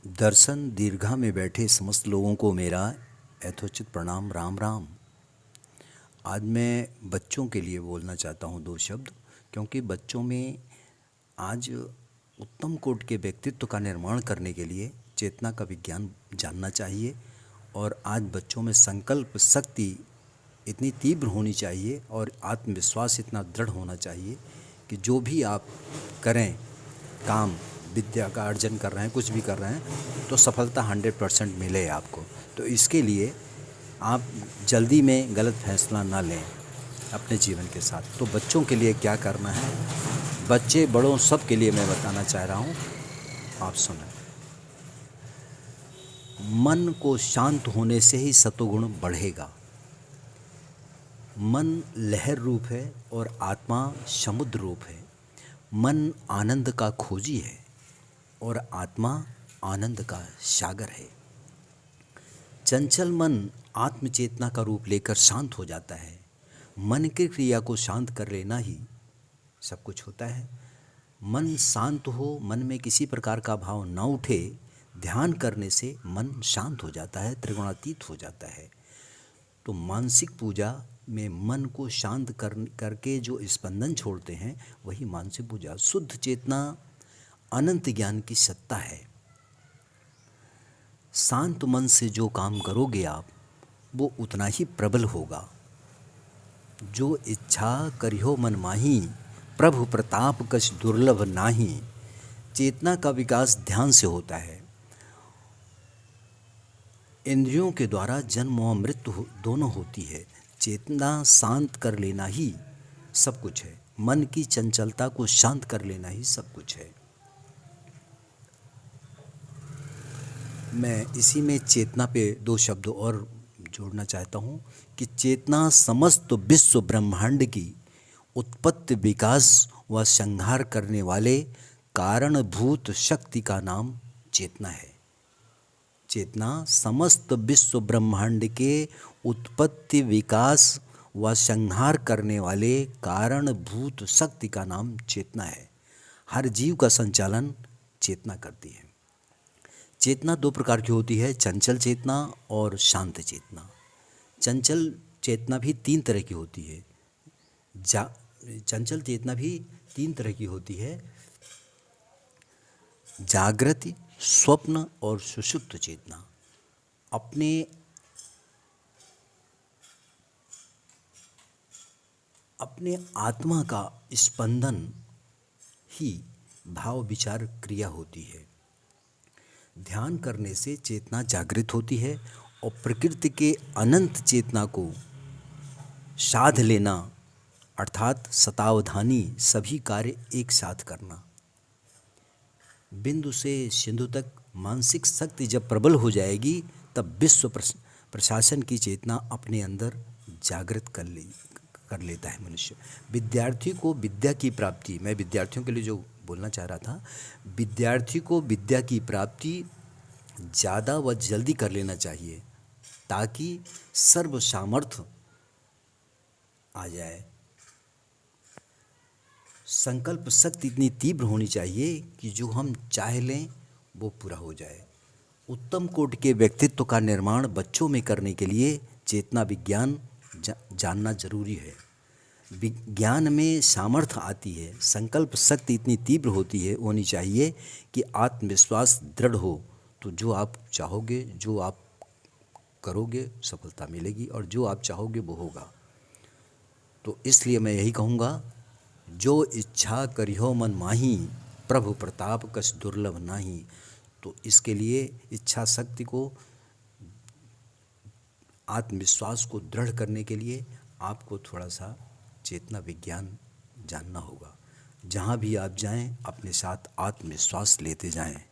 दर्शन दीर्घा में बैठे समस्त लोगों को मेरा यथोचित प्रणाम। राम राम। आज मैं बच्चों के लिए बोलना चाहता हूँ दो शब्द, क्योंकि बच्चों में आज उत्तम कोटि के व्यक्तित्व का निर्माण करने के लिए चेतना का विज्ञान जानना चाहिए। और आज बच्चों में संकल्प शक्ति इतनी तीव्र होनी चाहिए और आत्मविश्वास इतना दृढ़ होना चाहिए कि जो भी आप करें काम, विद्या का अर्जन कर रहे हैं, कुछ भी कर रहे हैं, तो सफलता 100% मिले आपको। तो इसके लिए आप जल्दी में गलत फैसला ना लें अपने जीवन के साथ। तो बच्चों के लिए क्या करना है, बच्चे बड़ों सब के लिए मैं बताना चाह रहा हूँ, आप सुनें। मन को शांत होने से ही सतोगुण बढ़ेगा। मन लहर रूप है और आत्मा समुद्र रूप है। मन आनंद का खोजी है और आत्मा आनंद का सागर है। चंचल मन आत्मचेतना का रूप लेकर शांत हो जाता है। मन की क्रिया को शांत कर लेना ही सब कुछ होता है। मन शांत हो, मन में किसी प्रकार का भाव ना उठे, ध्यान करने से मन शांत हो जाता है, त्रिगुणातीत हो जाता है। तो मानसिक पूजा में मन को शांत करके जो स्पंदन छोड़ते हैं, वही मानसिक पूजा। शुद्ध चेतना अनंत ज्ञान की सत्ता है। शांत मन से जो काम करोगे आप, वो उतना ही प्रबल होगा। जो इच्छा करियो मन माही, प्रभु प्रताप कछ दुर्लभ नाही। चेतना का विकास ध्यान से होता है। इंद्रियों के द्वारा जन्म और मृत्यु दोनों होती है। चेतना शांत कर लेना ही सब कुछ है। मन की चंचलता को शांत कर लेना ही सब कुछ है। मैं इसी में चेतना पे दो शब्द और जोड़ना चाहता हूँ कि चेतना समस्त विश्व ब्रह्मांड की उत्पत्ति, विकास व संहार करने वाले कारणभूत शक्ति का नाम चेतना है। चेतना समस्त विश्व ब्रह्मांड के उत्पत्ति, विकास व संहार करने वाले कारणभूत शक्ति का नाम चेतना है। हर जीव का संचालन चेतना करती है। चेतना दो प्रकार की होती है, चंचल चेतना और शांत चेतना। चंचल चेतना भी तीन तरह की होती है। चंचल चेतना भी तीन तरह की होती है, जागृति, स्वप्न और सुषुप्त चेतना। अपने आत्मा का स्पंदन ही भाव विचार क्रिया होती है। ध्यान करने से चेतना जागृत होती है और प्रकृति के अनंत चेतना को साध लेना, अर्थात सतावधानी, सभी कार्य एक साथ करना। बिंदु से सिंधु तक मानसिक शक्ति जब प्रबल हो जाएगी, तब विश्व प्रशासन की चेतना अपने अंदर जागृत कर लेता है मनुष्य। विद्यार्थी को विद्या की प्राप्ति, मैं विद्यार्थियों के लिए जो बोलना चाह रहा था, विद्यार्थी को विद्या की प्राप्ति ज़्यादा व जल्दी कर लेना चाहिए, ताकि सर्व सामर्थ्य आ जाए। संकल्प शक्ति इतनी तीव्र होनी चाहिए कि जो हम चाह लें वो पूरा हो जाए। उत्तम कोटि के व्यक्तित्व का निर्माण बच्चों में करने के लिए चेतना विज्ञान जानना जरूरी है। विज्ञान में सामर्थ्य आती है, संकल्प शक्ति इतनी तीव्र होनी चाहिए कि आत्मविश्वास दृढ़ हो। तो जो आप चाहोगे, जो आप करोगे, सफलता मिलेगी, और जो आप चाहोगे वो होगा। तो इसलिए मैं यही कहूँगा, जो इच्छा करियो मन माही, प्रभु प्रताप कछ दुर्लभ नाही। तो इसके लिए इच्छा शक्ति को, आत्मविश्वास को दृढ़ करने के लिए आपको थोड़ा सा चेतना विज्ञान जानना होगा। जहाँ भी आप जाएं, अपने साथ आत्मविश्वास लेते जाएं।